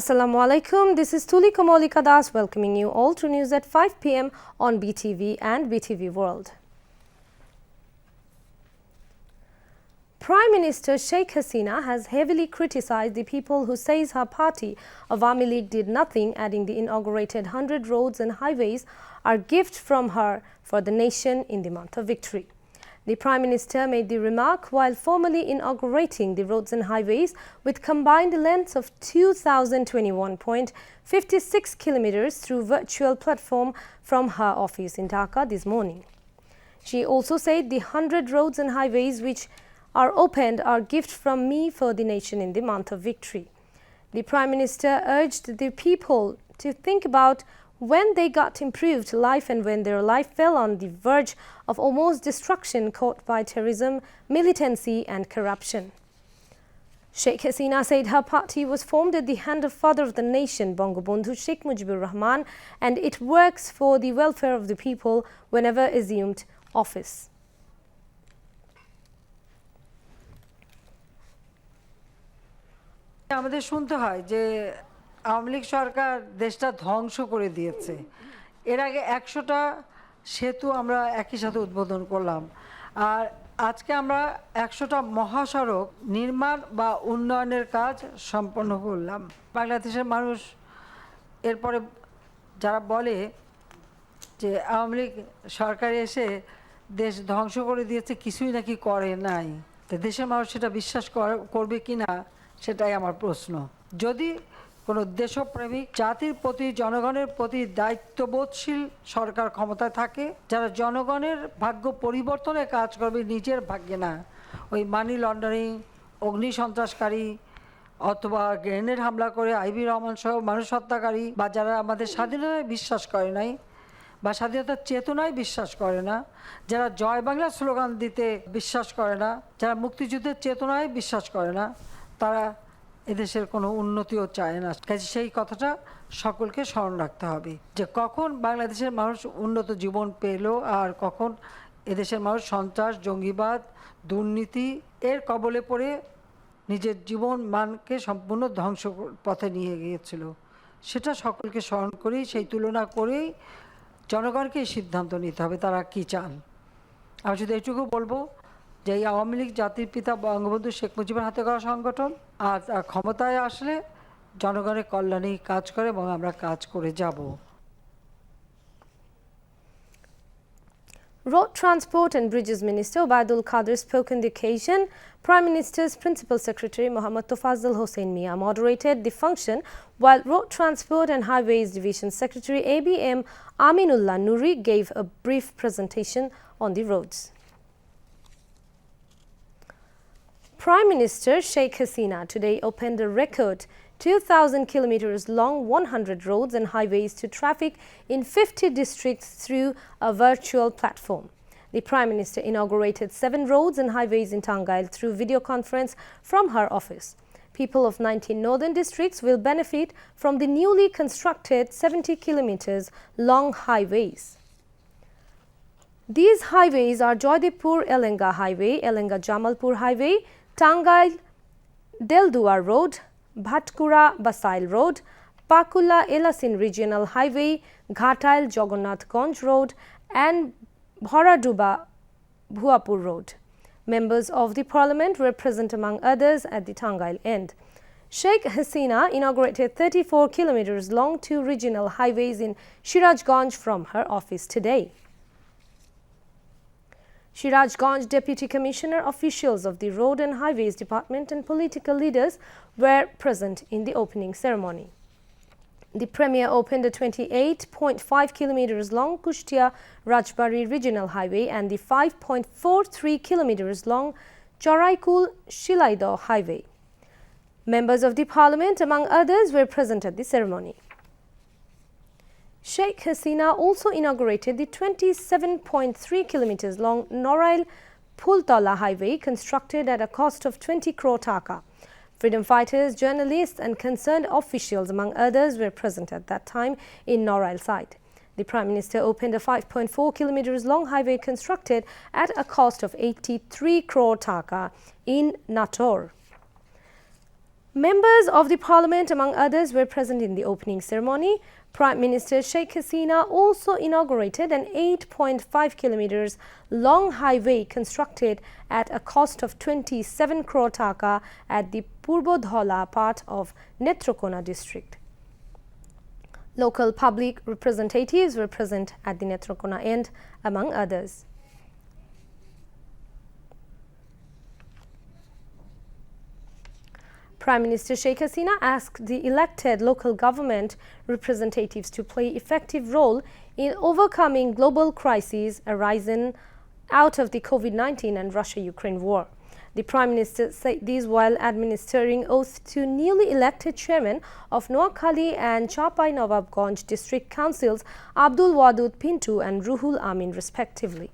Assalamu alaikum. This is Tuli Kamolika Das welcoming you all to news at 5 p.m. on BTV and BTV World. Prime Minister Sheikh Hasina has heavily criticized the people who says her party, Awami League, did nothing, adding the inaugurated 100 roads and highways are gifts from her for the nation in the month of victory. The Prime Minister made the remark while formally inaugurating the roads and highways with combined lengths of 2,021.56 kilometers through virtual platform from her office in Dhaka this morning. She also said the 100 roads and highways which are opened are gifts from me for the nation in the month of victory. The Prime Minister urged the people to think about when they got improved life and when their life fell on the verge of almost destruction caused by terrorism, militancy and corruption. Sheikh Hasina said her party was formed at the hand of father of the nation, Bangabandhu Sheikh Mujibur Rahman, and it works for the welfare of the people whenever assumed office. আমাদের শুনতে হয় যে আওয়ামী লীগ সরকার দেশটা ধ্বংস করে দিয়েছে। এর আগে 100টা সেতু আমরা একই সাথে উদ্বোধন করলাম, আর আজকে আমরা 100টা মহাসড়ক নির্মাণ বা উন্নয়নের কাজ সম্পন্ন করলাম। বাংলাদেশের মানুষ এরপরে যারা বলে যে আওয়ামী লীগ সরকার এসে দেশ ধ্বংস করে দিয়েছে, কিছুই নাকি করে নাই, তো দেশের মানুষ সেটা বিশ্বাস করবে কিনা সেটাই আমার প্রশ্ন। যদি কোনো দেশপ্রেমিক, জাতির প্রতি, জনগণের প্রতি দায়িত্ববোধশীল সরকার ক্ষমতায় থাকে, যারা জনগণের ভাগ্য পরিবর্তনে কাজ করবে, নিজের ভাগ্যে না, ওই মানি লন্ডারিং, অগ্নি সন্ত্রাসকারী অথবা গ্রেনেড হামলা করে আইবি রহমান সহ মানুষ হত্যাকারী, বা যারা আমাদের স্বাধীনতায় বিশ্বাস করে নাই বা স্বাধীনতার চেতনায় বিশ্বাস করে না, যারা জয় বাংলা স্লোগান দিতে বিশ্বাস করে না, যারা মুক্তিযুদ্ধের চেতনায় বিশ্বাস করে না, তারা এদেশের কোনো উন্নতিও চায় না। কাজে সেই কথাটা সকলকে স্মরণ রাখতে হবে যে কখন বাংলাদেশের মানুষ উন্নত জীবন পেল আর কখন এদেশের মানুষ সন্ত্রাস, জঙ্গিবাদ, দুর্নীতি এর কবলে পড়ে নিজের জীবন মানকে সম্পূর্ণ ধ্বংস পথে নিয়ে গিয়েছিল। সেটা সকলকে স্মরণ করেই, সেই তুলনা করেই জনগণকে সিদ্ধান্ত নিতে হবে তারা কি চান। আমি শুধু এইটুকু বলবো যে এই আওয়ামী লীগ জাতির পিতা বঙ্গবন্ধু শেখ মুজিবের হাতে গড়া সংগঠন, আর ক্ষমতায় আসলে জনগণের কল্যাণেই কাজ করে এবং আমরা কাজ করে যাব। Road Transport and Bridges Minister Obaidul Qadir spoke on the occasion. Prime Minister's Principal Secretary Mohammad Tofazzal Hossain Mia moderated the function, while Road Transport and Highways Division Secretary ABM Aminullah Nuri gave a brief presentation on the roads. Prime Minister Sheikh Hasina today opened a record 2,000 kilometers long 100 roads and highways to traffic in 50 districts through a virtual platform. The Prime Minister inaugurated 7 roads and highways in Tangail through video conference from her office. People of 19 northern districts will benefit from the newly constructed 70 kilometers long highways. These highways are Joydipur-Elenga Highway, Elenga-Jamalpur Highway, Tangail Delduar Road, Bhatkura Basail Road, Pakula Elasin Regional Highway, Ghatail Jagannath Ganj Road and Bhoraduba Bhuapur Road. Members of the Parliament were present among others at the Tangail end. Sheikh Hasina inaugurated 34 kilometers long 2 regional highways in Sirajganj from her office today. Sirajganj Deputy Commissioner, officials of the Road and Highways Department and political leaders were present in the opening ceremony. The Premier opened a 28.5 kilometers long Kushtia Rajbari Regional Highway and the 5.43 kilometers long Choraikul Shilaido Highway. Members of the Parliament, among others, were present at the ceremony. Sheikh Hasina also inaugurated the 27.3 kilometers long Norail Pultola Highway, constructed at a cost of 20 crore taka. Freedom fighters, journalists and concerned officials, among others, were present at that time in Norail site. The Prime Minister opened a 5.4 kilometers long highway constructed at a cost of 83 crore taka in Nator. Members of the parliament, among others, were present in the opening ceremony. Prime Minister Sheikh Hasina also inaugurated an 8.5 kilometers long highway constructed at a cost of 27 crore taka at the Purbodhola part of Netrokona district. Local public representatives were present at the Netrokona end, among others. Prime Minister Sheikh Hasina asked the elected local government representatives to play effective role in overcoming global crises arising out of the COVID-19 and Russia-Ukraine war. The Prime Minister said this while administering oath to newly elected chairman of Noakhali and Chapai Nawabganj district councils Abdul Wadud Pintu and Ruhul Amin respectively.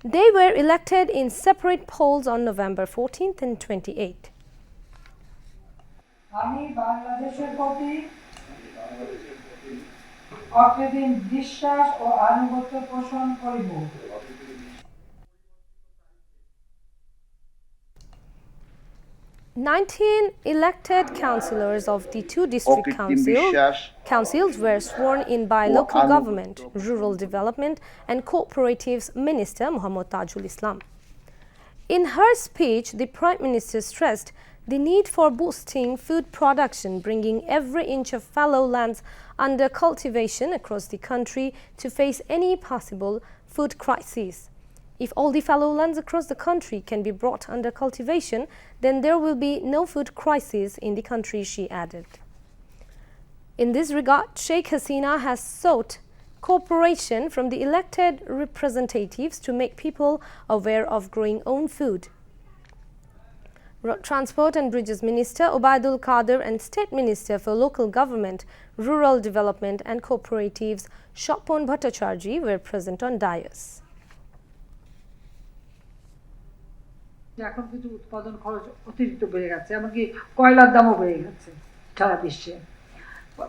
They were elected in separate polls on November 14th and 28th. আমি বাংলাদেশের প্রতি অকৃত্রিম বিশ্বাস ও আনুগত্য পোষণ করিব। 19 elected councillors of the two district councils were sworn in by local government, rural development and cooperatives Minister Muhammad Tajul Islam. In her speech, the Prime Minister stressed the need for boosting food production, bringing every inch of fallow lands under cultivation across the country to face any possible food crises. If all the fallow lands across the country can be brought under cultivation, then there will be no food crisis in the country, she added. In this regard, Sheikh Hasina has sought cooperation from the elected representatives to make people aware of growing own food. Road Transport and Bridges Minister Obaidul Qadir and State Minister for Local Government, Rural Development and Cooperatives Shopon Bhattacharjee were present on dais. এখন কিন্তু উৎপাদন খরচ অতিরিক্ত বেড়ে গেছে, এমনকি কয়লার দামও বেড়ে গেছে সারা বিশ্বে।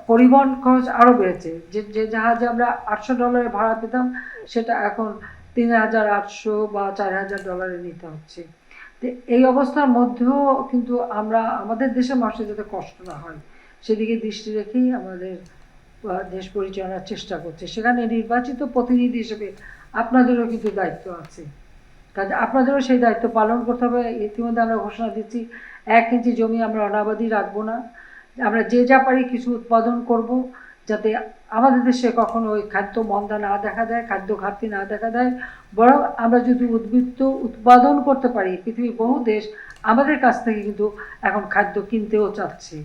পরিবহন খরচ আরও বেড়েছে। যে জাহাজে আমরা $800 ভাড়া পেতাম সেটা এখন $3,800 বা $4,000 নিতে হচ্ছে। তো এই অবস্থার মধ্যেও কিন্তু আমরা আমাদের দেশের মানুষের যাতে কষ্ট না হয় সেদিকে দৃষ্টি রেখেই আমাদের দেশ পরিচালনার চেষ্টা করছে। সেখানে নির্বাচিত প্রতিনিধি হিসেবে আপনাদেরও কিন্তু দায়িত্ব আছে, কাজে আপনাদেরও সেই দায়িত্ব পালন করতে হবে। ইতিমধ্যে আমরা ঘোষণা দিচ্ছি 1 ইঞ্চি জমি আমরা অনাবাদি রাখবো না, আমরা যে যা পারি কিছু উৎপাদন করব, যাতে আমাদের দেশে কখনো ওই খাদ্য মন্দা না দেখা দেয়, খাদ্য ঘাটতি না দেখা দেয়। বরং আমরা যদি উদ্বৃত্ত উৎপাদন করতে পারি, পৃথিবীর বহু দেশ আমাদের কাছ থেকে কিন্তু এখন খাদ্য কিনতেও চাচ্ছে।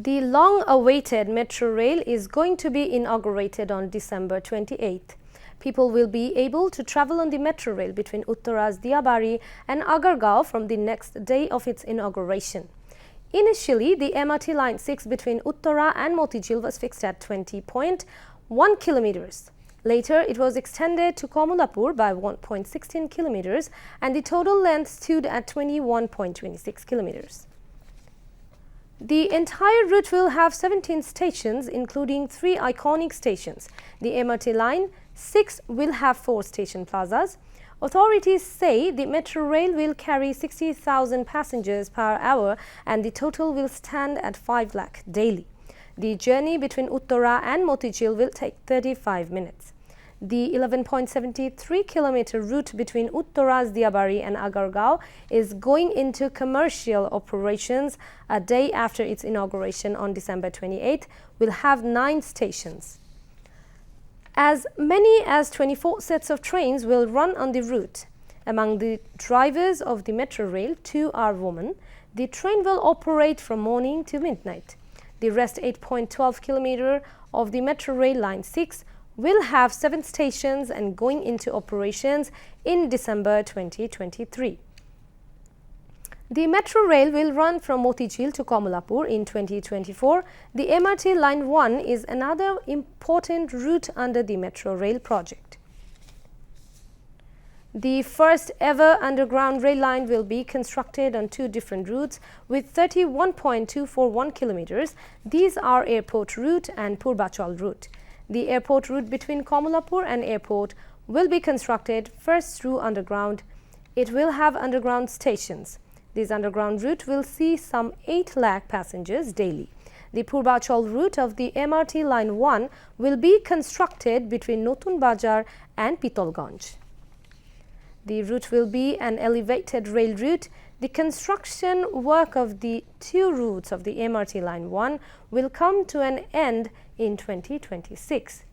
The long-awaited metro rail is going to be inaugurated on December 28th. People will be able to travel on the metro rail between Uttara's Diabari and Agargaon from the next day of its inauguration. Initially, the MRT Line 6 between Uttara and Motijil was fixed at 20.1 kilometers. Later, it was extended to Komolapur by 1.16 kilometers and the total length stood at 21.26 kilometers. The entire route will have 17 stations, including 3 iconic stations. The MRT Line 6 will have 4 station plazas. Authorities say the metro rail will carry 60,000 passengers per hour and the total will stand at 5 lakh daily. The journey between Uttara and Motijil will take 35 minutes. The 11.73-kilometer route between Uttara's Diabari and Agargaon is going into commercial operations a day after its inauguration on December 28th, will have 9 stations. As many as 24 sets of trains will run on the route. Among the drivers of the metro rail, 2 are women. The train will operate from morning to midnight. The rest 8.12 kilometer of the metro rail line 6 will have 7 stations and going into operations in December 2023. The metro rail will run from Motijil to Komolapur in 2024. The MRT Line 1 is another important route under the metro rail project. The first ever underground rail line will be constructed on 2 different routes with 31.241 kilometers. These are Airport Route and Purbachal Route. The airport route between Komolapur and airport will be constructed first through underground It will have underground stations. This underground route will see some 8 lakh passengers daily. The Purbachal route of the MRT Line 1 will be constructed between Notun Bazar and Pitolganj. The route will be an elevated rail route. The construction work of the 2 routes of the MRT Line 1 will come to an end in 2026.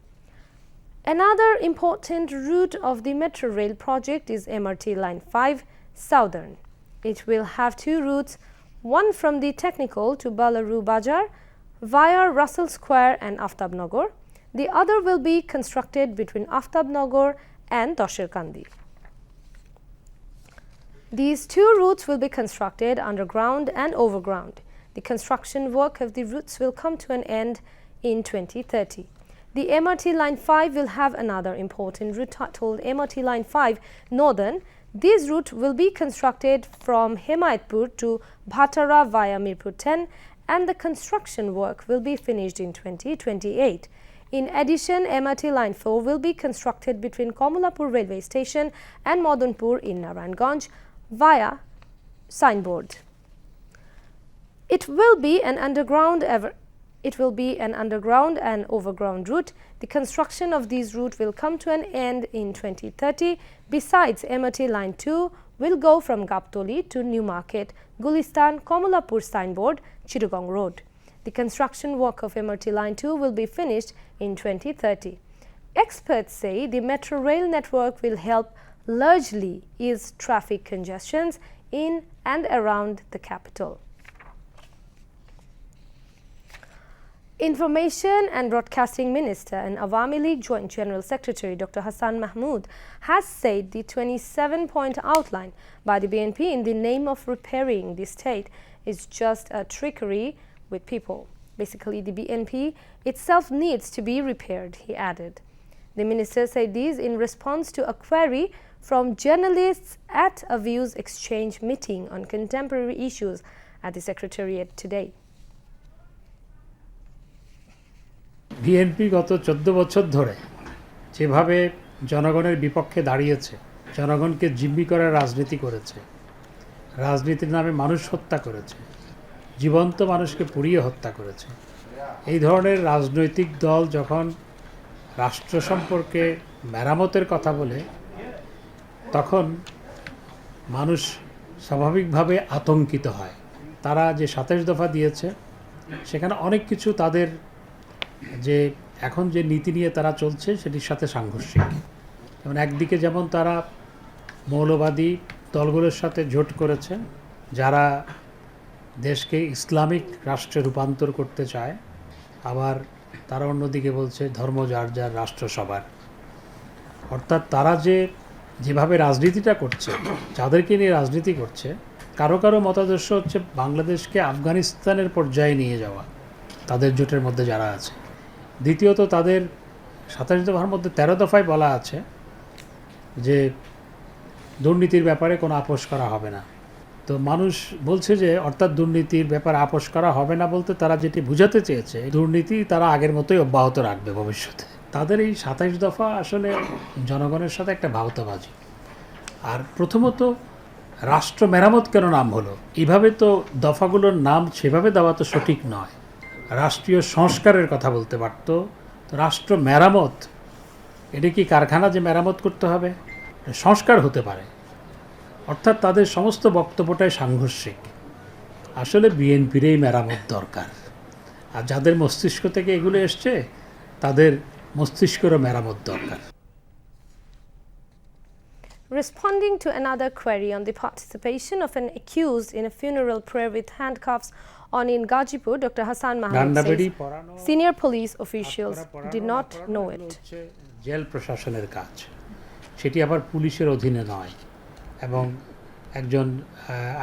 Another important route of the metro rail project is MRT Line 5 Southern. It will have 2 routes, one from the Technical to Balaru Bazar via Russell Square and Aftabnagar. The other will be constructed between Aftabnagar and Dosherkandi. These 2 routes will be constructed underground and overground. The construction work of the routes will come to an end in 2030. The MRT Line 5 will have another important route titled MRT Line 5 Northern. This route will be constructed from Hemayatpur to Bhatara via Mirpur 10, and the construction work will be finished in 2028. In addition, MRT Line 4 will be constructed between Komolapur railway station and Madanpur in Narayanganj via signboard. It will be an underground and overground route. The construction of these routes will come to an end in 2030. Besides, MRT Line 2 will go from Gaptoli to Newmarket, Gulistan, Komolapur signboard, Chittagong Road. The construction work of MRT Line 2 will be finished in 2030. Experts say the metro rail network will help largely ease traffic congestions in and around the capital. Information and Broadcasting Minister and Awami League Joint General Secretary Dr. Hassan Mahmood has said the 27-point outline by the BNP in the name of repairing the state is just a trickery with people. Basically, the BNP itself needs to be repaired, he added. The minister said this in response to a query from journalists at a views exchange meeting on contemporary issues at the Secretariat today. BNP গত 14 বছর ধরে যেভাবে জনগণের বিপক্ষে দাঁড়িয়েছে, জনগণকে জিম্মি করার রাজনীতি করেছে, রাজনীতির নামে মানুষ হত্যা করেছে, জীবন্ত মানুষকে পুড়িয়ে হত্যা করেছে, এই ধরনের রাজনৈতিক দল যখন রাষ্ট্র সম্পর্কে মেরামতের কথা বলে তখন মানুষ স্বাভাবিকভাবে আতঙ্কিত হয়। তারা যে 27 দফা দিয়েছে সেখানে অনেক কিছু তাদের যে এখন যে নীতি নিয়ে তারা চলছে সেটির সাথে সাংঘর্ষিক। যেমন একদিকে যেমন তারা মৌলবাদী দলগুলোর সাথে জোট করেছে যারা দেশকে ইসলামিক রাষ্ট্রে রূপান্তর করতে চায়, আবার তারা অন্যদিকে বলছে ধর্ম যার যার রাষ্ট্র সবার। অর্থাৎ তারা যেভাবে রাজনীতিটা করছে, যাদেরকে নিয়ে রাজনীতি করছে, কারো কারো মতাদর্শ হচ্ছে বাংলাদেশকে আফগানিস্তানের পর্যায়ে নিয়ে যাওয়া, তাদের জোটের মধ্যে যারা আছে। দ্বিতীয়ত তাদের 27 দফার মধ্যে 13 দফায় বলা আছে যে দুর্নীতির ব্যাপারে কোনো আপোষ করা হবে না। তো মানুষ বলছে যে অর্থাৎ দুর্নীতির ব্যাপারে আপোষ করা হবে না বলতে তারা যেটি বুঝাতে চেয়েছে দুর্নীতি তারা আগের মতোই অব্যাহত রাখবে ভবিষ্যতে। তাদের এই 27 দফা আসলে জনগণের সাথে একটা ভাওতাবাজি। আর প্রথমত রাষ্ট্র মেরামত কেন নাম হলো? এইভাবে তো দফাগুলোর নাম সেভাবে দেওয়া তো সঠিক নয়। রাষ্ট্রীয় সংস্কারের কথা বলতে পারত। তো রাষ্ট্র মেরামত, এটা কি কারখানা যে মেরামত করতে হবে? সংস্কার হতে পারে। অর্থাৎ তাদের সমস্ত বক্তব্যটাই সাংঘর্ষিক। আসলে বিএনপিরই মেরামত দরকার, আর যাদের মস্তিষ্ক থেকে এগুলো এসছে তাদের মস্তিষ্কেরও মেরামত দরকার। Responding to another query on the participation of an accused in a funeral prayer with handcuffs on in Gajipur, Dr. Hassan Mahmood says senior police officials did not know it. Jail প্রশাসনের কাজ, সেটি আবার পুলিশের অধীনে নয়, এবং একজন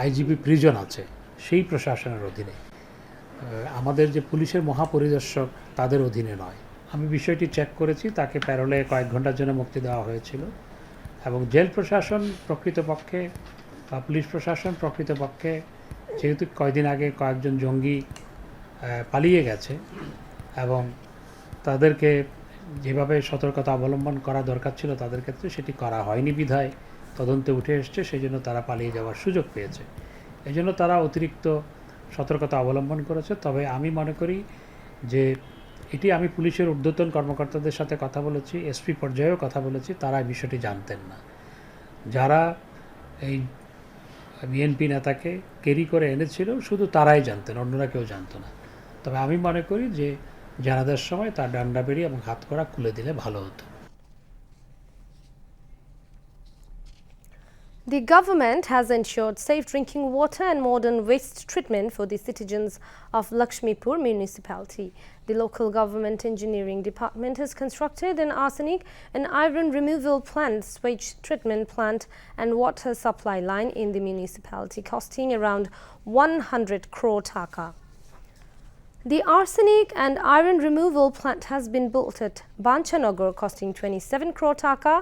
IGP prison আছে সেই প্রশাসনের অধীনে। আমাদের যে পুলিশের মহাপরিদর্শক তাদের অধীনে নয়। আমি বিষয়টি চেক করেছি, তাকে প্যারোলে কয়েক ঘন্টার জন্য মুক্তি দেওয়া হয়েছিল, এবং জেল প্রশাসন প্রকৃতপক্ষে বা পুলিশ প্রশাসন প্রকৃতপক্ষে যেহেতু কয়েকদিন আগে কয়েকজন জঙ্গি পালিয়ে গেছে এবং তাদেরকে যেভাবে সতর্কতা অবলম্বন করা দরকার ছিল তাদের ক্ষেত্রে সেটি করা হয়নি বিধায় তদন্তে উঠে এসছে, সেই জন্য তারা পালিয়ে যাওয়ার সুযোগ পেয়েছে। এই জন্য তারা অতিরিক্ত সতর্কতা অবলম্বন করেছে। তবে আমি মনে করি যে এটি, আমি পুলিশের ঊর্ধ্বতন কর্মকর্তাদের সাথে কথা বলেছি, এসপি পর্যায়েও কথা বলেছি, তারা এই বিষয়টি জানতেন না। যারা এই বিএনপি নেতাকে ক্যারি করে এনেছিল শুধু তারাই জানতেন, অন্যরা কেউ জানতো না। তবে আমি মনে করি যে জানাজার সময় তার ডান্ডা বেড়ি এবং হাত কড়া খুলে দিলে ভালো হতো। The government has ensured safe drinking water and modern waste treatment for the citizens of Lakshmipur municipality. The local government engineering department has constructed an arsenic and iron removal plant, sewage treatment plant and water supply line in the municipality, costing around 100 crore taka. The arsenic and iron removal plant has been built at Banchanagar, costing 27 crore taka.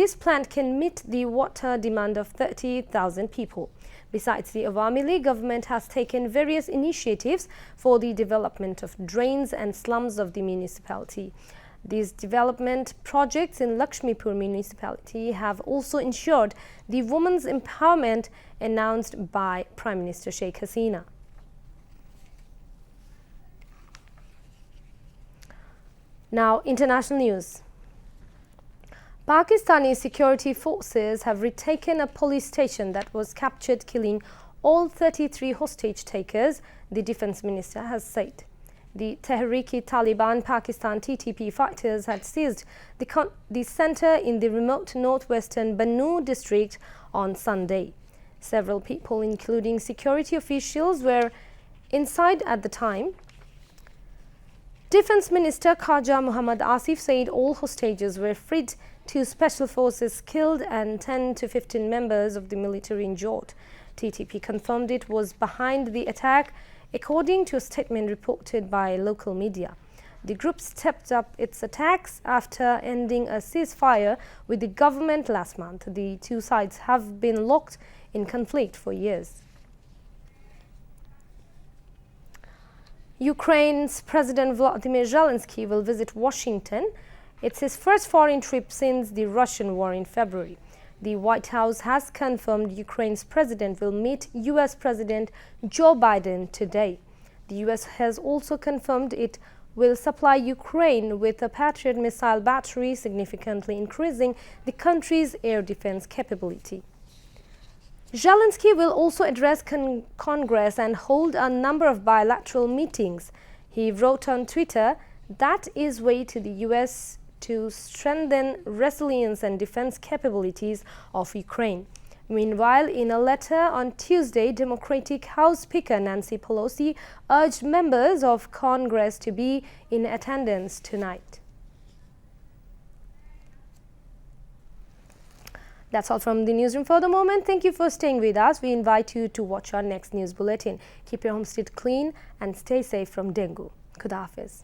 This plant can meet the water demand of 30,000 people. Besides, the Awami League government has taken various initiatives for the development of drains and slums of the municipality. These development projects in Lakshmipur municipality have also ensured the women's empowerment announced by Prime Minister Sheikh Hasina. Now, international news. Pakistani security forces have retaken a police station that was captured, killing all 33 hostage takers, the defense minister has said. The Tehreek-e-Taliban Pakistan TTP fighters had seized the center in the remote northwestern Bannu district on Sunday. Several people, including security officials, were inside at the time. Defense Minister Khaja Muhammad Asif said all hostages were freed, 2 special forces killed and 10 to 15 members of the military injured. TTP confirmed it was behind the attack, according to a statement reported by local media. The group stepped up its attacks after ending a ceasefire with the government last month. The two sides have been locked in conflict for years. Ukraine's President Volodymyr Zelensky will visit Washington. It's his first foreign trip since the Russian war in February. The White House has confirmed Ukraine's president will meet U.S. President Joe Biden today. The U.S. has also confirmed it will supply Ukraine with a Patriot missile battery, significantly increasing the country's air defense capability. Zelensky will also address Congress and hold a number of bilateral meetings. He wrote on Twitter, "That is way to the U.S. to strengthen resilience and defense capabilities of Ukraine." Meanwhile, in a letter on Tuesday, Democratic House Speaker Nancy Pelosi urged members of Congress to be in attendance tonight. That's all from the newsroom for the moment. Thank you for staying with us. We invite you to watch our next news bulletin. Keep your homestead clean and stay safe from dengue. Khuda Hafiz.